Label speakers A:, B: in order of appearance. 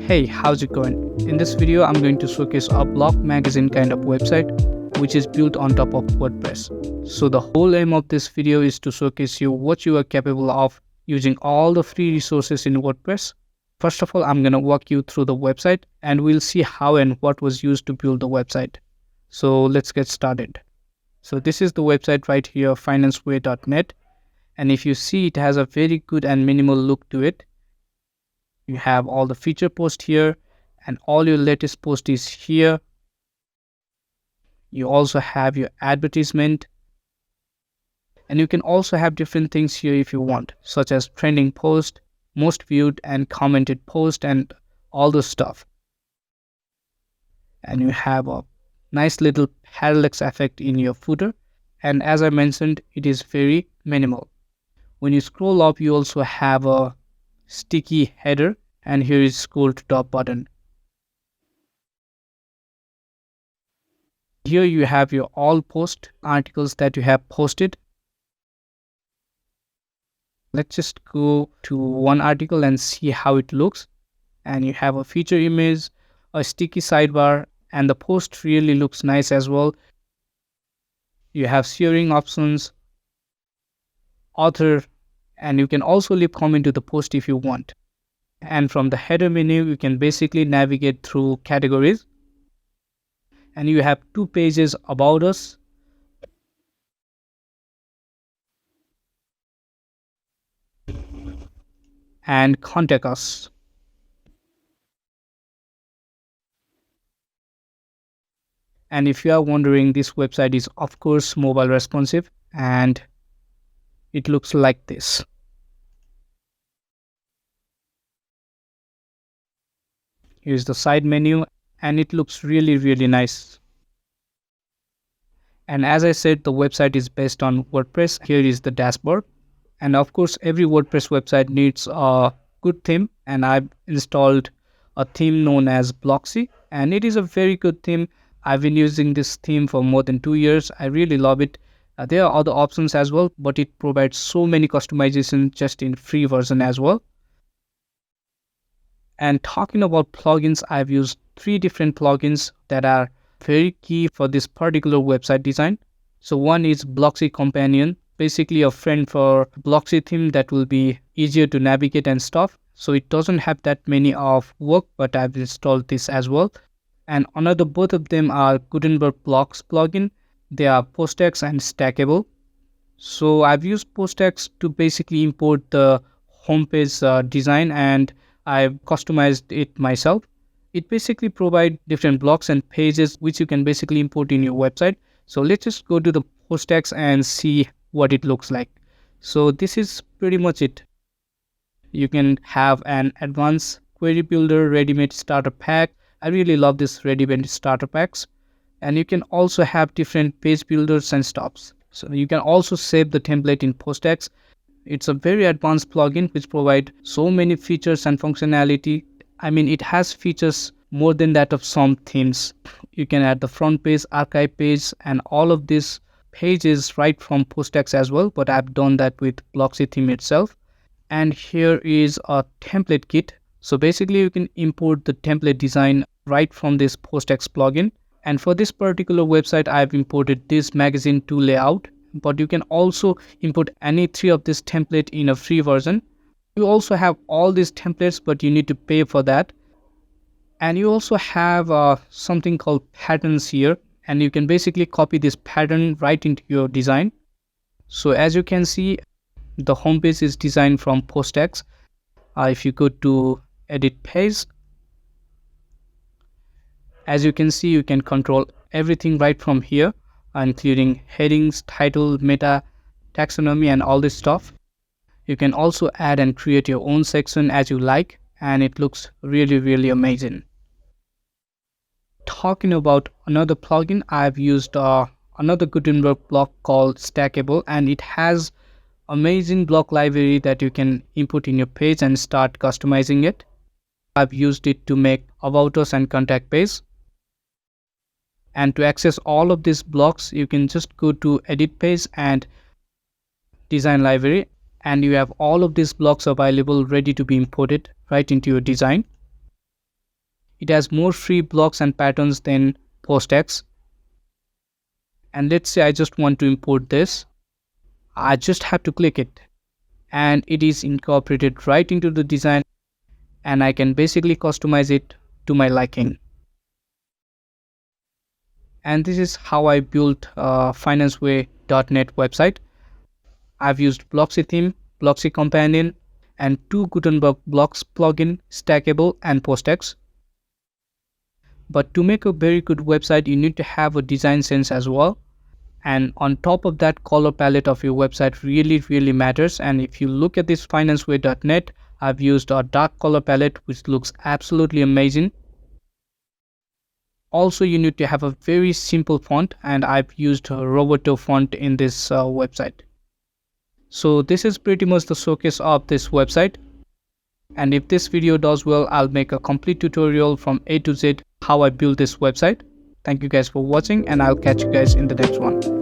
A: Hey, how's it going? In this video, I'm going to showcase a blog magazine kind of website which is built on top of WordPress. So the whole aim of this video is to showcase you what you are capable of using all the free resources in WordPress. First of all, I'm going to walk you through the website and we'll see how and what was used to build the website. So let's get started. So this is the website right here, financeway.net. And if you see, it has a very good and minimal look to it. You have all the feature posts here and all your latest post is here. You also have your advertisement, and you can also have different things here if you want, such as trending post, most viewed and commented post, and all the stuff. And you have a nice little parallax effect in your footer, and as I mentioned, it is very minimal. When you scroll up, you also have a sticky header, and here is scroll to top button. Here you have your all post articles that you have posted. Let's just go to one article and see how it looks. And you have a feature image, a sticky sidebar, and the post really looks nice as well. You have sharing options, author, and you can also leave comment to the post if you want. And from the header menu, you can basically navigate through categories. And you have two pages about us. And contact us. And if you are wondering, this website is of course mobile responsive and it looks like this. Here's the side menu and it looks really nice. And as I said, the website is based on WordPress. Here is the dashboard. And of course, every WordPress website needs a good theme. And I've installed a theme known as Blocksy. And it is a very good theme. I've been using this theme for more than 2 years. I really love it. There are other options as well, but it provides so many customization just in free version as well. And talking about plugins, I've used 3 different plugins that are very key for this particular website design. So one is Blocksy Companion, basically a friend for Blocksy theme that will be easier to navigate and stuff. So it doesn't have that many of work, but I've installed this as well. And another, both of them are Gutenberg blocks plugin. They are PostX and Stackable. So I've used PostX to basically import the homepage design and I've customized it myself. It basically provides different blocks and pages which you can basically import in your website. So let's just go to the PostX and see what it looks like. So this is pretty much it. You can have an advanced query builder, ready-made starter pack. I really love this ready-made starter packs. And you can also have different page builders and stops. So you can also save the template in PostX. It's a very advanced plugin which provides so many features and functionality. I mean, it has features more than that of some themes. You can add the front page, archive page, and all of these pages right from PostX as well. But I've done that with Blocksy theme itself. And here is a template kit. So basically, you can import the template design right from this PostX plugin. And for this particular website, I've imported this magazine to layout. But you can also import any 3 of this template in a free version. You also have all these templates, but you need to pay for that. And you also have something called patterns here. And you can basically copy this pattern right into your design. So as you can see, the homepage is designed from PostX. If you go to edit page, as you can see, you can control everything right from here, including headings, title, meta, taxonomy, and all this stuff. You can also add and create your own section as you like, and it looks really amazing. Talking about another plugin, I've used another Gutenberg block called Stackable, and it has amazing block library that you can input in your page and start customizing it. I've used it to make about us and contact page. And to access all of these blocks, you can just go to edit page and design library, and you have all of these blocks available ready to be imported right into your design. It has more free blocks and patterns than PostX. And let's say I just want to import this. I just have to click it and it is incorporated right into the design, and I can basically customize it to my liking. And this is how I built a financeway.net website. I've used Blocksy Theme, Blocksy Companion, and 2 Gutenberg blocks plugin, Stackable and PostX. But to make a very good website, you need to have a design sense as well. And on top of that, color palette of your website really matters. And if you look at this financeway.net, I've used a dark color palette which looks absolutely amazing. Also, you need to have a very simple font, and I've used a Roboto font in this website. So this is pretty much the showcase of this website. And if this video does well, I'll make a complete tutorial from A to Z how I built this website. Thank you guys for watching, and I'll catch you guys in the next one.